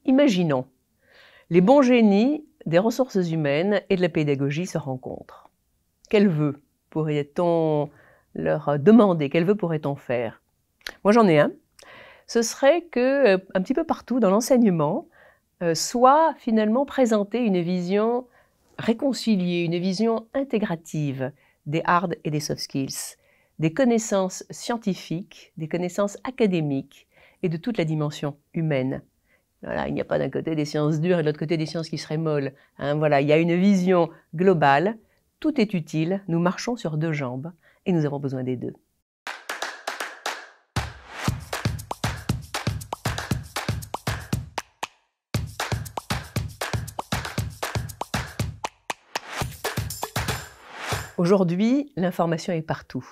Imaginons, les bons génies des ressources humaines et de la pédagogie se rencontrent. Quel vœu pourrait-on leur demander? Quel vœu pourrait-on faire? Moi j'en ai un. Ce serait que, un petit peu partout dans l'enseignement, soit finalement présentée une vision réconciliée, une vision intégrative des hard et des soft skills, des connaissances scientifiques, des connaissances académiques et de toute la dimension humaine. Voilà, il n'y a pas d'un côté des sciences dures et de l'autre côté des sciences qui seraient molles. Voilà, il y a une vision globale, tout est utile, nous marchons sur deux jambes et nous avons besoin des deux. Aujourd'hui, l'information est partout.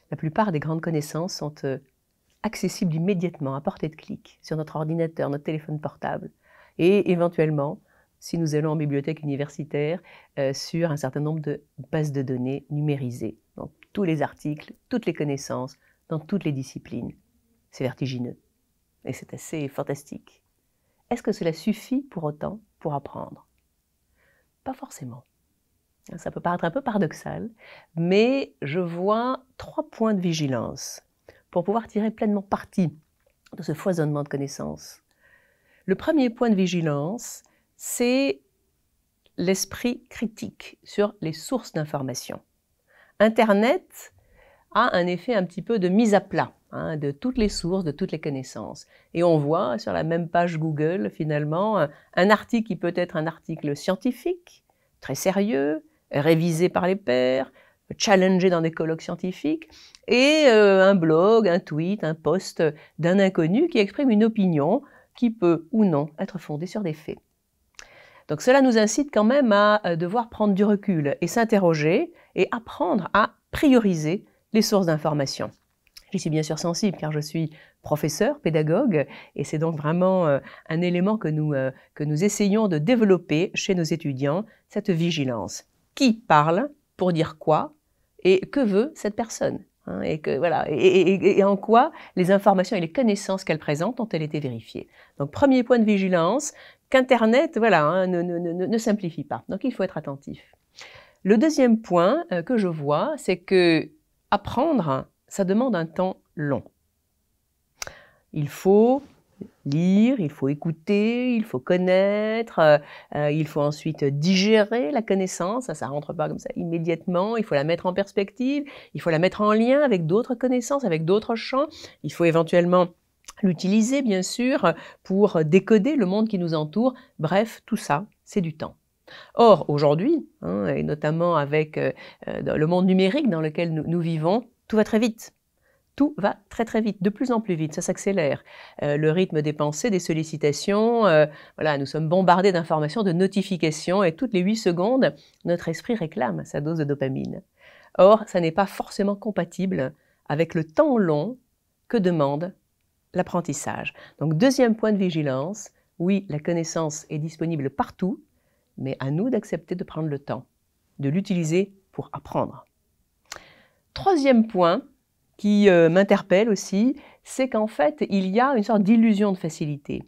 La plupart des grandes connaissances sont accessibles immédiatement, à portée de clic, sur notre ordinateur, notre téléphone portable, et éventuellement, si nous allons en bibliothèque universitaire, sur un certain nombre de bases de données numérisées. Donc, tous les articles, toutes les connaissances, dans toutes les disciplines. C'est vertigineux, et c'est assez fantastique. Est-ce que cela suffit pour autant pour apprendre? Pas forcément. Ça peut paraître un peu paradoxal, mais je vois 3 points de vigilance pour pouvoir tirer pleinement parti de ce foisonnement de connaissances. Le premier point de vigilance, c'est l'esprit critique sur les sources d'information. Internet a un effet un petit peu de mise à plat de toutes les sources, de toutes les connaissances. Et on voit sur la même page Google, finalement, un article qui peut être un article scientifique, très sérieux, révisé par les pairs, challengé dans des colloques scientifiques, et un blog, un tweet, un post d'un inconnu qui exprime une opinion qui peut ou non être fondée sur des faits. Donc cela nous incite quand même à devoir prendre du recul et s'interroger et apprendre à prioriser les sources d'information. J'y suis bien sûr sensible car je suis professeur, pédagogue, et c'est donc vraiment un élément que nous essayons de développer chez nos étudiants, cette vigilance. Qui parle pour dire quoi et que veut cette personne et en quoi les informations et les connaissances qu'elle présente ont-elles été vérifiées. Donc premier point de vigilance, qu'Internet ne simplifie pas. Donc il faut être attentif. Le deuxième point que je vois, c'est que apprendre, ça demande un temps long. Il faut lire, il faut écouter, il faut connaître, il faut ensuite digérer la connaissance, ça rentre pas comme ça immédiatement, il faut la mettre en perspective, il faut la mettre en lien avec d'autres connaissances, avec d'autres champs, il faut éventuellement l'utiliser bien sûr pour décoder le monde qui nous entoure, bref, tout ça, c'est du temps. Or, aujourd'hui, et notamment avec le monde numérique dans lequel nous vivons, tout va très vite. Tout va très très vite, de plus en plus vite, ça s'accélère. Le rythme des pensées, des sollicitations, voilà, nous sommes bombardés d'informations, de notifications, et toutes les 8 secondes, notre esprit réclame sa dose de dopamine. Or, ça n'est pas forcément compatible avec le temps long que demande l'apprentissage. Donc, deuxième point de vigilance, oui, la connaissance est disponible partout, mais à nous d'accepter de prendre le temps, de l'utiliser pour apprendre. Troisième point, qui m'interpelle aussi, c'est qu'en fait, il y a une sorte d'illusion de facilité.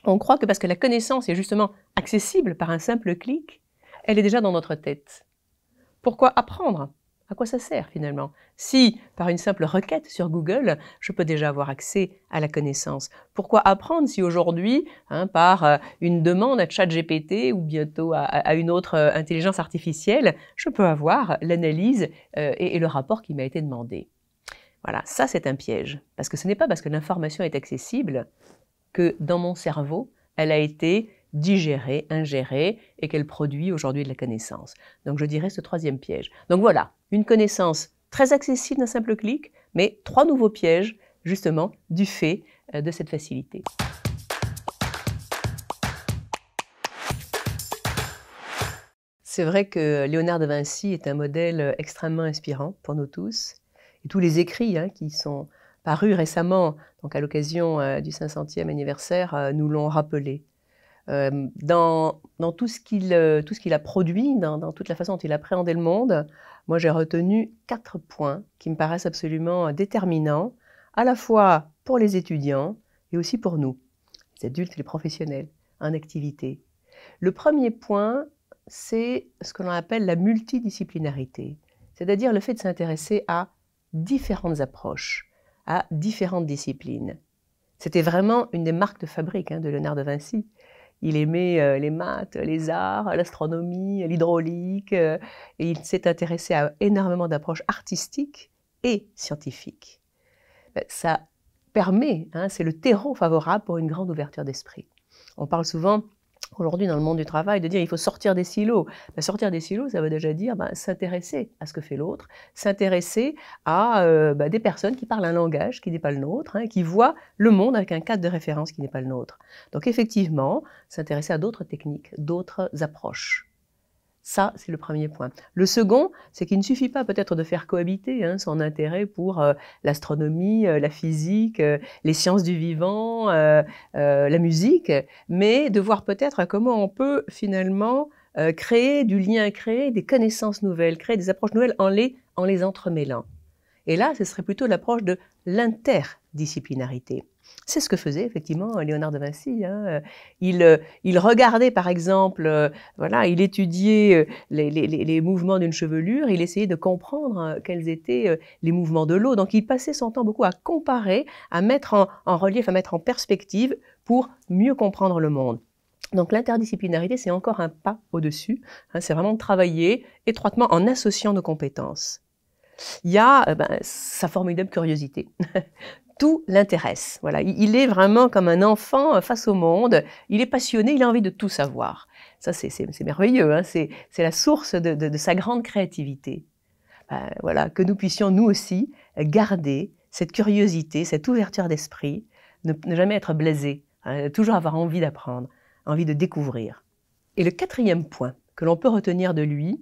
On croit que parce que la connaissance est justement accessible par un simple clic, elle est déjà dans notre tête. Pourquoi apprendre? À quoi ça sert finalement? Si, par une simple requête sur Google, je peux déjà avoir accès à la connaissance. Pourquoi apprendre si aujourd'hui, par une demande à ChatGPT ou bientôt à une autre intelligence artificielle, je peux avoir l'analyse et le rapport qui m'a été demandé? Voilà, ça c'est un piège, parce que ce n'est pas parce que l'information est accessible que dans mon cerveau, elle a été digérée, ingérée, et qu'elle produit aujourd'hui de la connaissance. Donc je dirais ce troisième piège. Donc voilà, une connaissance très accessible d'un simple clic, mais 3 nouveaux pièges, justement, du fait de cette facilité. C'est vrai que Léonard de Vinci est un modèle extrêmement inspirant pour nous tous. Et tous les écrits qui sont parus récemment, donc à l'occasion du 500e anniversaire, nous l'ont rappelé. Dans tout ce qu'il a produit, dans toute la façon dont il a appréhendé le monde, moi j'ai retenu 4 points qui me paraissent absolument déterminants, à la fois pour les étudiants et aussi pour nous. les adultes et les professionnels, en activité. Le premier point, c'est ce que l'on appelle la multidisciplinarité, c'est-à-dire le fait de s'intéresser à différentes approches, à différentes disciplines. C'était vraiment une des marques de fabrique de Léonard de Vinci. Il aimait les maths, les arts, l'astronomie, l'hydraulique, et il s'est intéressé à énormément d'approches artistiques et scientifiques. Ça permet, c'est le terreau favorable pour une grande ouverture d'esprit. On parle souvent aujourd'hui dans le monde du travail de dire il faut sortir des silos. Sortir des silos, ça veut déjà dire s'intéresser à ce que fait l'autre, s'intéresser à des personnes qui parlent un langage qui n'est pas le nôtre, qui voient le monde avec un cadre de référence qui n'est pas le nôtre. Donc effectivement, s'intéresser à d'autres techniques, d'autres approches. Ça, c'est le premier point. Le second, c'est qu'il ne suffit pas peut-être de faire cohabiter son intérêt pour l'astronomie, la physique, les sciences du vivant, la musique, mais de voir peut-être comment on peut finalement créer du lien, créer des connaissances nouvelles, créer des approches nouvelles en les entremêlant. Et là, ce serait plutôt l'approche de l'interdisciplinarité. C'est ce que faisait effectivement Léonard de Vinci. Il regardait par exemple, il étudiait les mouvements d'une chevelure, il essayait de comprendre quels étaient les mouvements de l'eau. Donc il passait son temps beaucoup à comparer, à mettre en relief, à mettre en perspective pour mieux comprendre le monde. Donc l'interdisciplinarité, c'est encore un pas au-dessus. C'est vraiment de travailler étroitement en associant nos compétences. Il y a sa formidable curiosité. Tout l'intéresse. Voilà. Il est vraiment comme un enfant face au monde. Il est passionné, il a envie de tout savoir. Ça, c'est merveilleux. C'est la source de sa grande créativité. Voilà, que nous puissions, nous aussi, garder cette curiosité, cette ouverture d'esprit, ne jamais être blasé, toujours avoir envie d'apprendre, envie de découvrir. Et le quatrième point que l'on peut retenir de lui,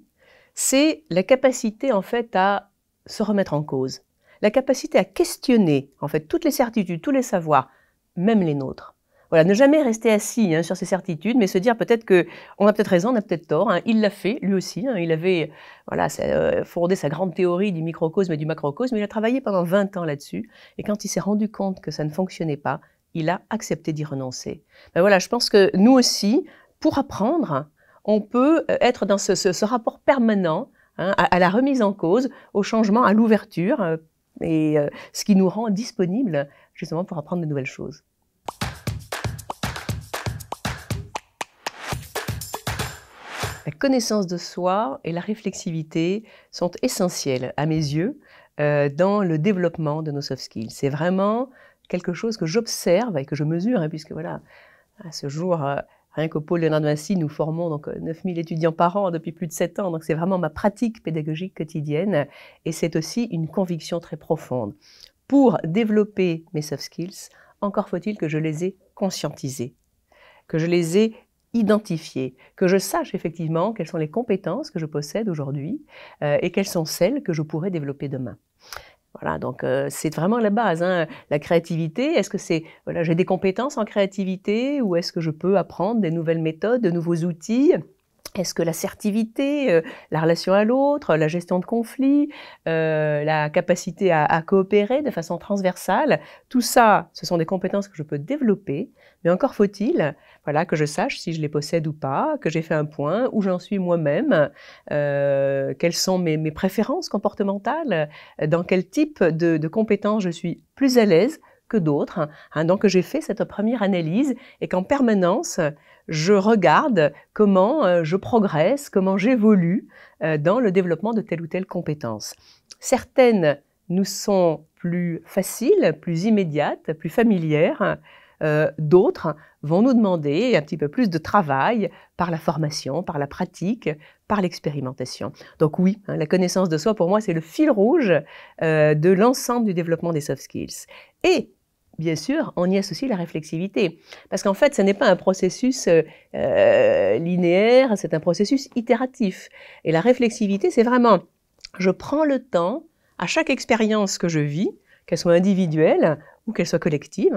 c'est la capacité, en fait, à se remettre en cause. La capacité à questionner, en fait, toutes les certitudes, tous les savoirs, même les nôtres. Voilà, ne jamais rester assis sur ces certitudes, mais se dire peut-être qu'on a peut-être raison, on a peut-être tort. Il l'a fait, lui aussi. Il avait fondé sa grande théorie du microcosme et du macrocosme. Il a travaillé pendant 20 ans là-dessus. Et quand il s'est rendu compte que ça ne fonctionnait pas, il a accepté d'y renoncer. Voilà, je pense que nous aussi, pour apprendre, on peut être dans ce rapport permanent à la remise en cause, au changement, à l'ouverture, et ce qui nous rend disponibles justement pour apprendre de nouvelles choses. La connaissance de soi et la réflexivité sont essentielles à mes yeux dans le développement de nos soft skills. C'est vraiment quelque chose que j'observe et que je mesure, puisque voilà, à ce jour, rien qu'au pôle Léonard de Vinci, nous formons donc 9000 étudiants par an depuis plus de 7 ans, donc c'est vraiment ma pratique pédagogique quotidienne et c'est aussi une conviction très profonde. Pour développer mes soft skills, encore faut-il que je les ai conscientisés, que je les ai identifiés, que je sache effectivement quelles sont les compétences que je possède aujourd'hui et quelles sont celles que je pourrais développer demain. Voilà, donc c'est vraiment la base. La créativité, est-ce que c'est, voilà, j'ai des compétences en créativité ou est-ce que je peux apprendre des nouvelles méthodes, de nouveaux outils? Est-ce que l'assertivité, la relation à l'autre, la gestion de conflits, la capacité à coopérer de façon transversale, tout ça, ce sont des compétences que je peux développer, mais encore faut-il que je sache si je les possède ou pas, que j'ai fait un point, où j'en suis moi-même, quelles sont mes préférences comportementales, dans quel type de compétences je suis plus à l'aise que d'autres. Donc j'ai fait cette première analyse et qu'en permanence, je regarde comment je progresse, comment j'évolue dans le développement de telle ou telle compétence. Certaines nous sont plus faciles, plus immédiates, plus familières. D'autres vont nous demander un petit peu plus de travail par la formation, par la pratique, par l'expérimentation. Donc oui, la connaissance de soi, pour moi, c'est le fil rouge de l'ensemble du développement des soft skills. Et bien sûr, on y associe la réflexivité. Parce qu'en fait, ce n'est pas un processus linéaire, c'est un processus itératif. Et la réflexivité, c'est vraiment, je prends le temps, à chaque expérience que je vis, qu'elle soit individuelle ou qu'elle soit collective,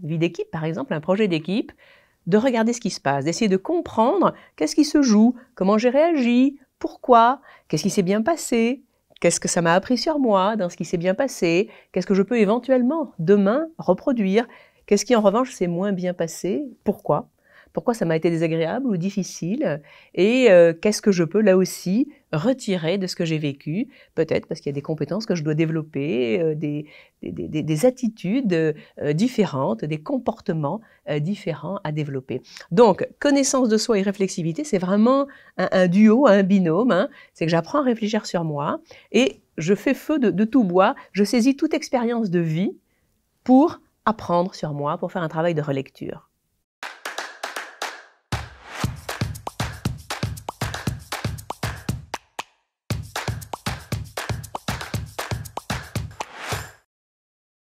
une vie d'équipe par exemple, un projet d'équipe, de regarder ce qui se passe, d'essayer de comprendre qu'est-ce qui se joue, comment j'ai réagi, pourquoi, qu'est-ce qui s'est bien passé, qu'est-ce que ça m'a appris sur moi dans ce qui s'est bien passé, qu'est-ce que je peux éventuellement demain reproduire, Qu'est-ce qui en revanche s'est moins bien passé? Pourquoi? Pourquoi ça m'a été désagréable ou difficile? Et qu'est-ce que je peux là aussi retirer de ce que j'ai vécu? Peut-être parce qu'il y a des compétences que je dois développer, des attitudes différentes, des comportements différents à développer. Donc, connaissance de soi et réflexivité, c'est vraiment un duo, un binôme, hein. C'est que j'apprends à réfléchir sur moi et je fais feu de tout bois, je saisis toute expérience de vie pour apprendre sur moi, pour faire un travail de relecture.